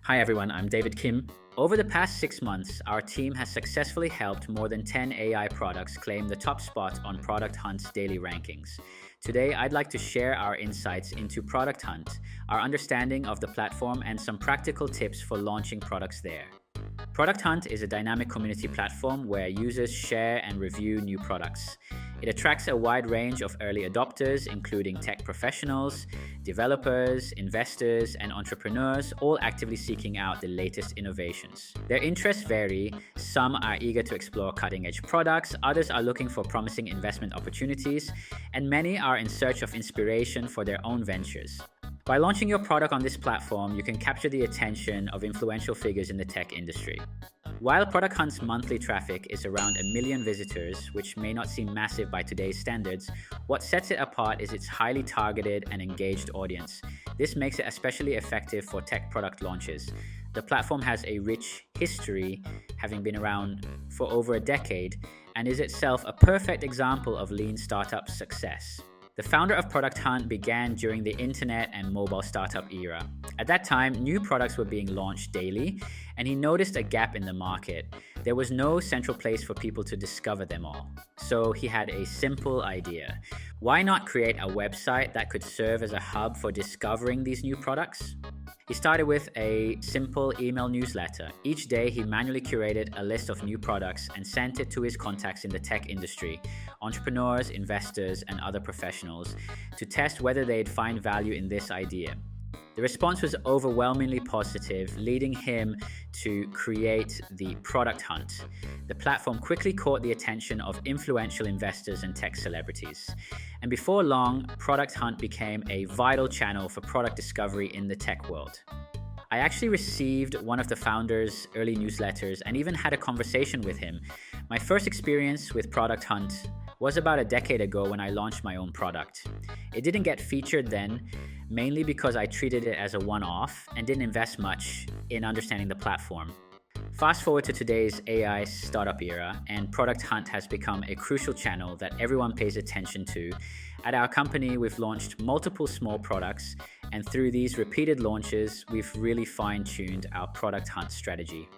Hi everyone, I'm David Kim. Over the past 6 months, our team has successfully helped more than 10 AI products claim the top spot on Product Hunt's daily rankings. Today, I'd like to share our insights into Product Hunt, our understanding of the platform, and some practical tips for launching products there. Product Hunt is a dynamic community platform where users share and review new products. It attracts a wide range of early adopters, including tech professionals, developers, investors, and entrepreneurs, all actively seeking out the latest innovations. Their interests vary. Some are eager to explore cutting-edge products, others are looking for promising investment opportunities, and many are in search of inspiration for their own ventures. By launching your product on this platform, you can capture the attention of influential figures in the tech industry. While Product Hunt's monthly traffic is around 1 million visitors, which may not seem massive by today's standards, what sets it apart is its highly targeted and engaged audience. This makes it especially effective for tech product launches. The platform has a rich history, having been around for over a decade, and is itself a perfect example of lean startup success. The founder of Product Hunt began during the internet and mobile startup era. At that time, new products were being launched daily, and he noticed a gap in the market. There was no central place for people to discover them all. So he had a simple idea. Why not create a website that could serve as a hub for discovering these new products? He started with a simple email newsletter. Each day, he manually curated a list of new products and sent it to his contacts in the tech industry, entrepreneurs, investors, and other professionals, to test whether they'd find value in this idea. The response was overwhelmingly positive, leading him to create the Product Hunt. The platform quickly caught the attention of influential investors and tech celebrities. And before long, Product Hunt became a vital channel for product discovery in the tech world. I actually received one of the founder's early newsletters and even had a conversation with him. My first experience with Product Hunt was about a decade ago when I launched my own product. It didn't get featured then, mainly because I treated it as a one-off and didn't invest much in understanding the platform. Fast forward to today's AI startup era, and Product Hunt has become a crucial channel that everyone pays attention to. At our company, we've launched multiple small products, and through these repeated launches, we've really fine-tuned our Product Hunt strategy.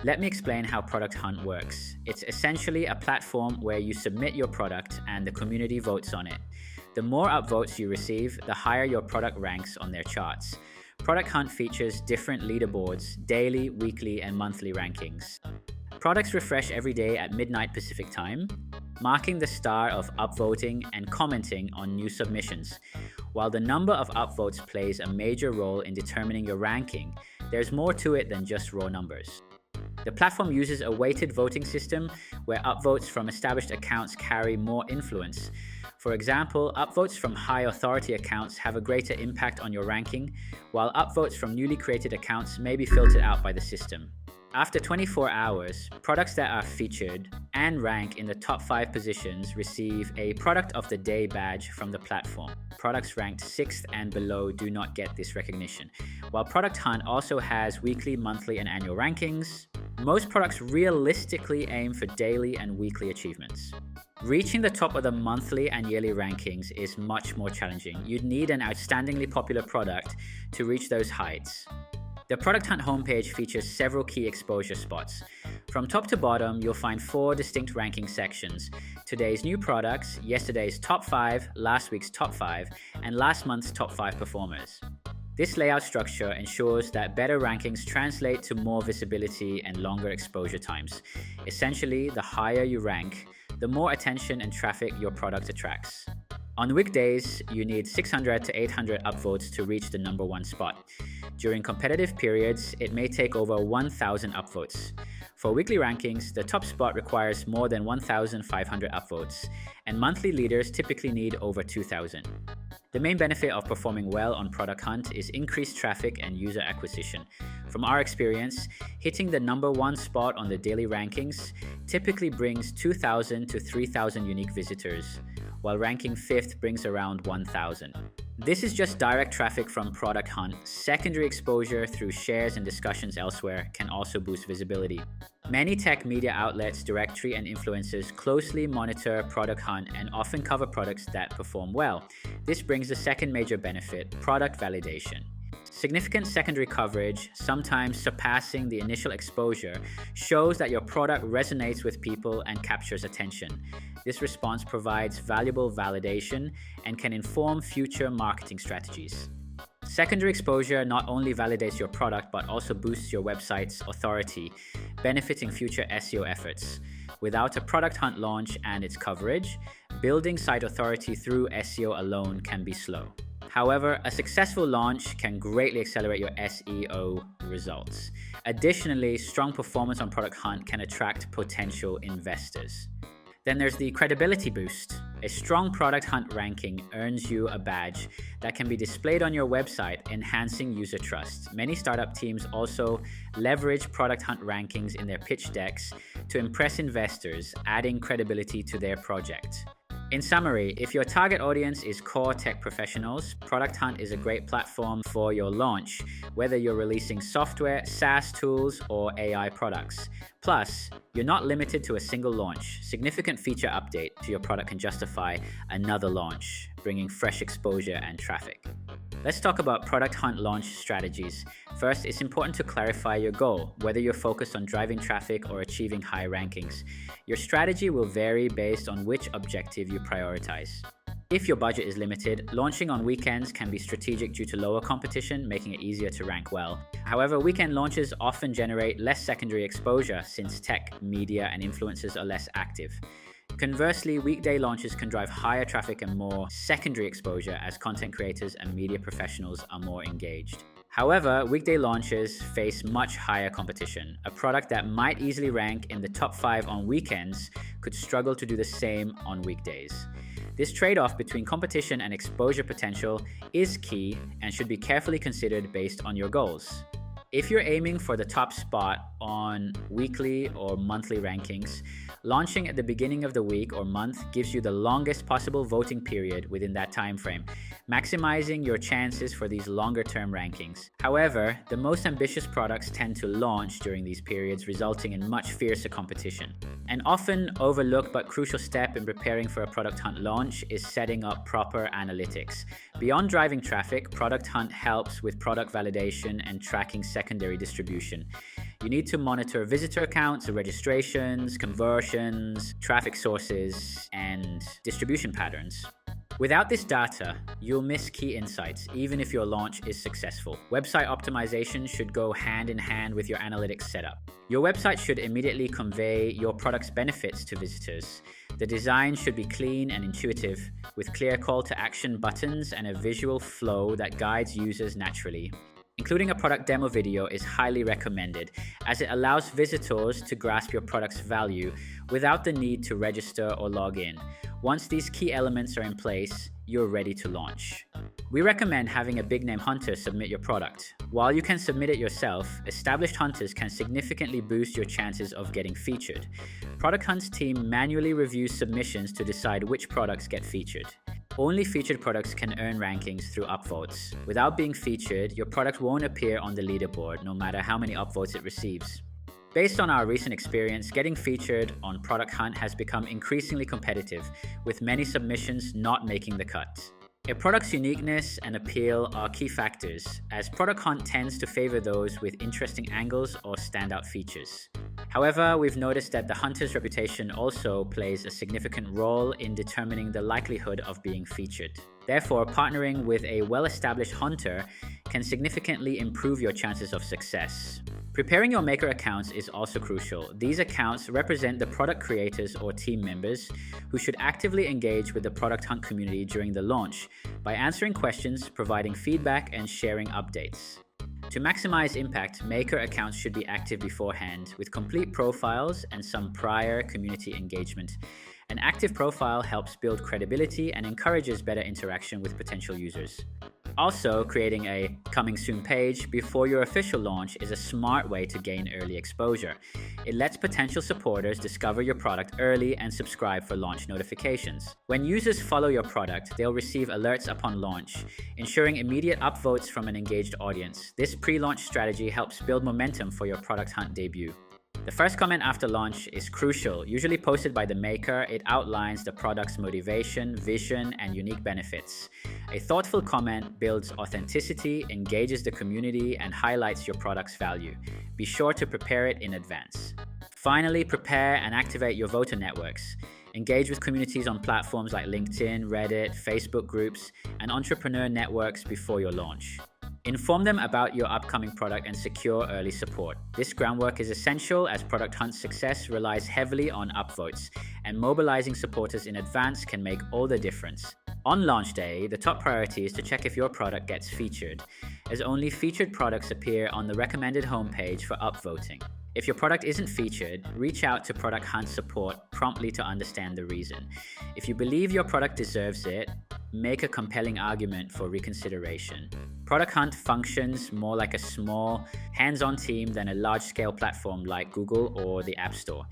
Let me explain how Product Hunt works. It's essentially a platform where you submit your product and the community votes on it. The more upvotes you receive, the higher your product ranks on their charts. Product Hunt features different leaderboards, daily, weekly, and monthly rankings. Products refresh every day at midnight Pacific time, marking the start of upvoting and commenting on new submissions. While the number of upvotes plays a major role in determining your ranking, there's more to it than just raw numbers. The platform uses a weighted voting system where upvotes from established accounts carry more influence. For example, upvotes from high authority accounts have a greater impact on your ranking, while upvotes from newly created accounts may be filtered out by the system. After 24 hours, products that are featured and rank in the top 5 positions receive a Product of the Day badge from the platform. Products ranked 6th and below do not get this recognition. While Product Hunt also has weekly, monthly, and annual rankings, most products realistically aim for daily and weekly achievements. Reaching the top of the monthly and yearly rankings is much more challenging. You'd need an outstandingly popular product to reach those heights. The Product Hunt homepage features several key exposure spots. From top to bottom, you'll find 4 distinct ranking sections: today's new products, yesterday's top 5, last week's top 5, and last month's top 5 performers. This layout structure ensures that better rankings translate to more visibility and longer exposure times. Essentially, the higher you rank, the more attention and traffic your product attracts. On weekdays, you need 600 to 800 upvotes to reach the number 1 spot. During competitive periods, it may take over 1,000 upvotes. For weekly rankings, the top spot requires more than 1,500 upvotes, and monthly leaders typically need over 2,000. The main benefit of performing well on Product Hunt is increased traffic and user acquisition. From our experience, hitting the number 1 spot on the daily rankings typically brings 2,000 to 3,000 unique visitors, while ranking 5th brings around 1,000. This is just direct traffic from Product Hunt. Secondary exposure through shares and discussions elsewhere can also boost visibility. Many tech media outlets, directory, and influencers closely monitor Product Hunt and often cover products that perform well. This brings the second major benefit, product validation. Significant secondary coverage, sometimes surpassing the initial exposure, shows that your product resonates with people and captures attention. This response provides valuable validation and can inform future marketing strategies. Secondary exposure not only validates your product but also boosts your website's authority, benefiting future SEO efforts. Without a product hunt launch and its coverage, building site authority through SEO alone can be slow. However, a successful launch can greatly accelerate your SEO results. Additionally, strong performance on Product Hunt can attract potential investors. Then there's the credibility boost. A strong Product Hunt ranking earns you a badge that can be displayed on your website, enhancing user trust. Many startup teams also leverage Product Hunt rankings in their pitch decks to impress investors, adding credibility to their project. In summary, if your target audience is core tech professionals, Product Hunt is a great platform for your launch, whether you're releasing software, SaaS tools, or AI products. Plus, you're not limited to a single launch. Significant feature update to your product can justify another launch, bringing fresh exposure and traffic. Let's talk about Product Hunt launch strategies. First, it's important to clarify your goal, whether you're focused on driving traffic or achieving high rankings. Your strategy will vary based on which objective you prioritize. If your budget is limited, launching on weekends can be strategic due to lower competition, making it easier to rank well. However, weekend launches often generate less secondary exposure since tech, media, and influencers are less active. Conversely, weekday launches can drive higher traffic and more secondary exposure as content creators and media professionals are more engaged. However, weekday launches face much higher competition. A product that might easily rank in the top 5 on weekends could struggle to do the same on weekdays. This trade-off between competition and exposure potential is key and should be carefully considered based on your goals. If you're aiming for the top spot on weekly or monthly rankings, launching at the beginning of the week or month gives you the longest possible voting period within that time frame, maximizing your chances for these longer-term rankings. However, the most ambitious products tend to launch during these periods, resulting in much fiercer competition. An often overlooked but crucial step in preparing for a Product Hunt launch is setting up proper analytics. Beyond driving traffic, Product Hunt helps with product validation and tracking secondary distribution. You need to monitor visitor counts, registrations, conversions, traffic sources, and distribution patterns. Without this data, you'll miss key insights, even if your launch is successful. Website optimization should go hand in hand with your analytics setup. Your website should immediately convey your product's benefits to visitors. The design should be clean and intuitive, with clear call to action buttons and a visual flow that guides users naturally. Including a product demo video is highly recommended, as it allows visitors to grasp your product's value without the need to register or log in. Once these key elements are in place, you're ready to launch. We recommend having a big-name hunter submit your product. While you can submit it yourself, established hunters can significantly boost your chances of getting featured. Product Hunt's team manually reviews submissions to decide which products get featured. Only featured products can earn rankings through upvotes. Without being featured, your product won't appear on the leaderboard, no matter how many upvotes it receives. Based on our recent experience, getting featured on Product Hunt has become increasingly competitive, with many submissions not making the cut. A product's uniqueness and appeal are key factors, as Product Hunt tends to favor those with interesting angles or standout features. However, we've noticed that the hunter's reputation also plays a significant role in determining the likelihood of being featured. Therefore, partnering with a well-established hunter can significantly improve your chances of success. Preparing your maker accounts is also crucial. These accounts represent the product creators or team members who should actively engage with the Product Hunt community during the launch by answering questions, providing feedback, and sharing updates. To maximize impact, maker accounts should be active beforehand with complete profiles and some prior community engagement. An active profile helps build credibility and encourages better interaction with potential users. Also, creating a coming soon page before your official launch is a smart way to gain early exposure. It lets potential supporters discover your product early and subscribe for launch notifications. When users follow your product, they'll receive alerts upon launch, ensuring immediate upvotes from an engaged audience. This pre-launch strategy helps build momentum for your Product Hunt debut. The first comment after launch is crucial. Usually posted by the maker, it outlines the product's motivation, vision, and unique benefits. A thoughtful comment builds authenticity, engages the community, and highlights your product's value. Be sure to prepare it in advance. Finally, prepare and activate your voter networks. Engage with communities on platforms like LinkedIn, Reddit, Facebook groups, and entrepreneur networks before your launch. Inform them about your upcoming product and secure early support. This groundwork is essential as Product Hunt's success relies heavily on upvotes, and mobilizing supporters in advance can make all the difference. On launch day, the top priority is to check if your product gets featured, as only featured products appear on the recommended homepage for upvoting. If your product isn't featured, reach out to Product Hunt support promptly to understand the reason. If you believe your product deserves it, make a compelling argument for reconsideration. Product Hunt functions more like a small, hands-on team than a large-scale platform like Google or the App Store.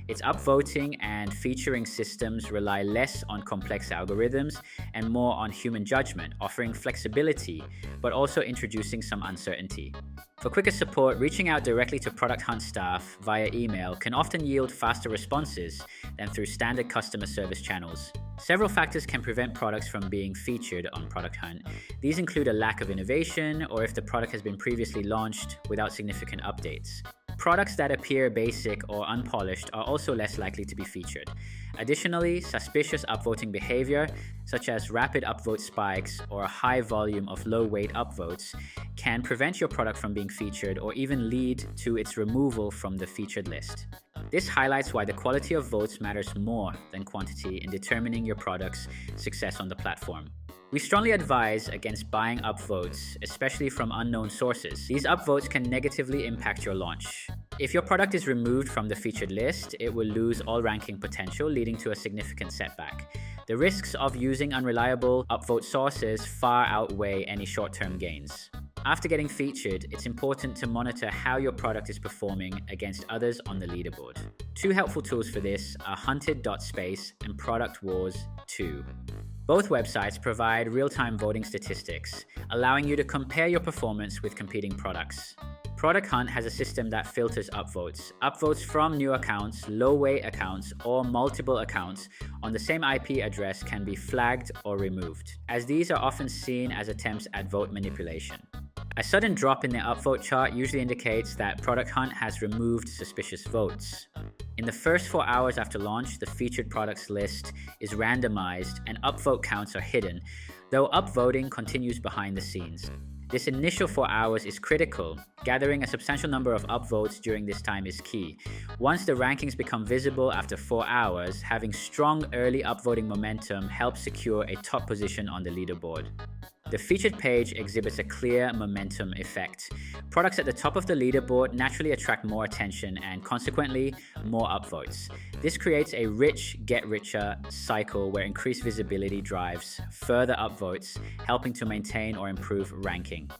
Its upvoting and featuring systems rely less on complex algorithms and more on human judgment, offering flexibility, but also introducing some uncertainty. For quicker support, reaching out directly to Product Hunt staff via email can often yield faster responses than through standard customer service channels. Several factors can prevent products from being featured on Product Hunt. These include a lack of innovation or if the product has been previously launched without significant updates. Products that appear basic or unpolished are also less likely to be featured. Additionally, suspicious upvoting behavior, such as rapid upvote spikes or a high volume of low-weight upvotes, can prevent your product from being featured or even lead to its removal from the featured list. This highlights why the quality of votes matters more than quantity in determining your product's success on the platform. We strongly advise against buying upvotes, especially from unknown sources. These upvotes can negatively impact your launch. If your product is removed from the featured list, it will lose all ranking potential, leading to a significant setback. The risks of using unreliable upvote sources far outweigh any short-term gains. After getting featured, it's important to monitor how your product is performing against others on the leaderboard. Two helpful tools for this are hunted.space and Product Wars 2. Both websites provide real-time voting statistics, allowing you to compare your performance with competing products. Product Hunt has a system that filters upvotes. Upvotes from new accounts, low-weight accounts, or multiple accounts on the same IP address can be flagged or removed, as these are often seen as attempts at vote manipulation. A sudden drop in the upvote chart usually indicates that Product Hunt has removed suspicious votes. In the first 4 hours after launch, the featured products list is randomized and upvote counts are hidden, though upvoting continues behind the scenes. This initial 4 hours is critical. Gathering a substantial number of upvotes during this time is key. Once the rankings become visible after 4 hours, having strong early upvoting momentum helps secure a top position on the leaderboard. The featured page exhibits a clear momentum effect. Products at the top of the leaderboard naturally attract more attention and consequently more upvotes. This creates a rich get richer cycle where increased visibility drives further upvotes, helping to maintain or improve ranking.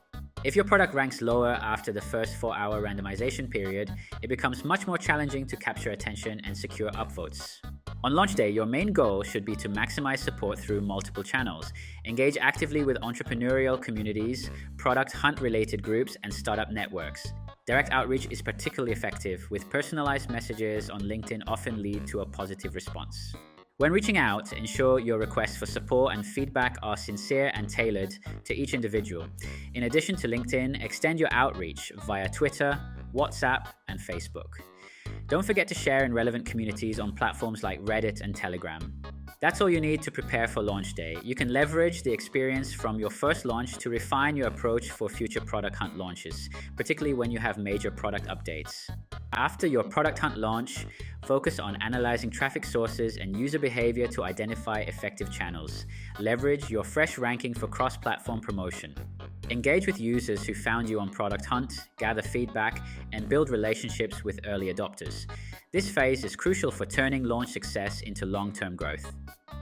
If your product ranks lower after the first 4-hour randomization period, it becomes much more challenging to capture attention and secure upvotes. On launch day, your main goal should be to maximize support through multiple channels. Engage actively with entrepreneurial communities, product hunt-related groups, and startup networks. Direct outreach is particularly effective, with personalized messages on LinkedIn often lead to a positive response. When reaching out, ensure your requests for support and feedback are sincere and tailored to each individual. In addition to LinkedIn, extend your outreach via Twitter, WhatsApp, and Facebook. Don't forget to share in relevant communities on platforms like Reddit and Telegram. That's all you need to prepare for launch day. You can leverage the experience from your first launch to refine your approach for future Product Hunt launches, particularly when you have major product updates. After your Product Hunt launch, focus on analyzing traffic sources and user behavior to identify effective channels. Leverage your fresh ranking for cross-platform promotion. Engage with users who found you on Product Hunt, gather feedback, and build relationships with early adopters. This phase is crucial for turning launch success into long-term growth.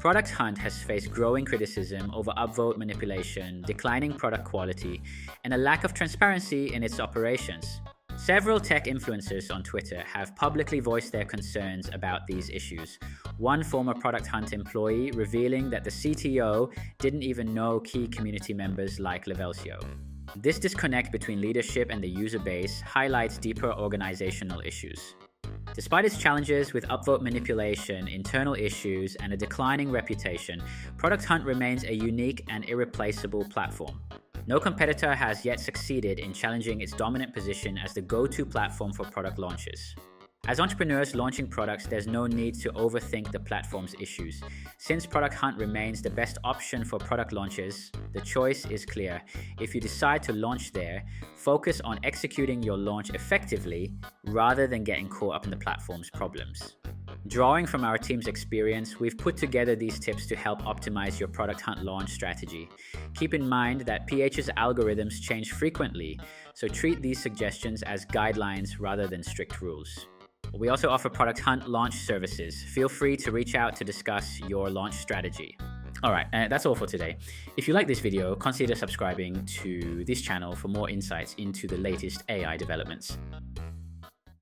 Product Hunt has faced growing criticism over upvote manipulation, declining product quality, and a lack of transparency in its operations. Several tech influencers on Twitter have publicly voiced their concerns about these issues. One former Product Hunt employee revealing that the CTO didn't even know key community members like Levelcio. This disconnect between leadership and the user base highlights deeper organizational issues. Despite its challenges with upvote manipulation, internal issues, and a declining reputation, Product Hunt remains a unique and irreplaceable platform. No competitor has yet succeeded in challenging its dominant position as the go-to platform for product launches. As entrepreneurs launching products, there's no need to overthink the platform's issues. Since Product Hunt remains the best option for product launches, the choice is clear. If you decide to launch there, focus on executing your launch effectively rather than getting caught up in the platform's problems. Drawing from our team's experience, we've put together these tips to help optimize your Product Hunt launch strategy. Keep in mind that PH's algorithms change frequently, so treat these suggestions as guidelines rather than strict rules. We also offer Product Hunt launch services. Feel free to reach out to discuss your launch strategy. Alright, that's all for today. If you like this video, consider subscribing to this channel for more insights into the latest AI developments.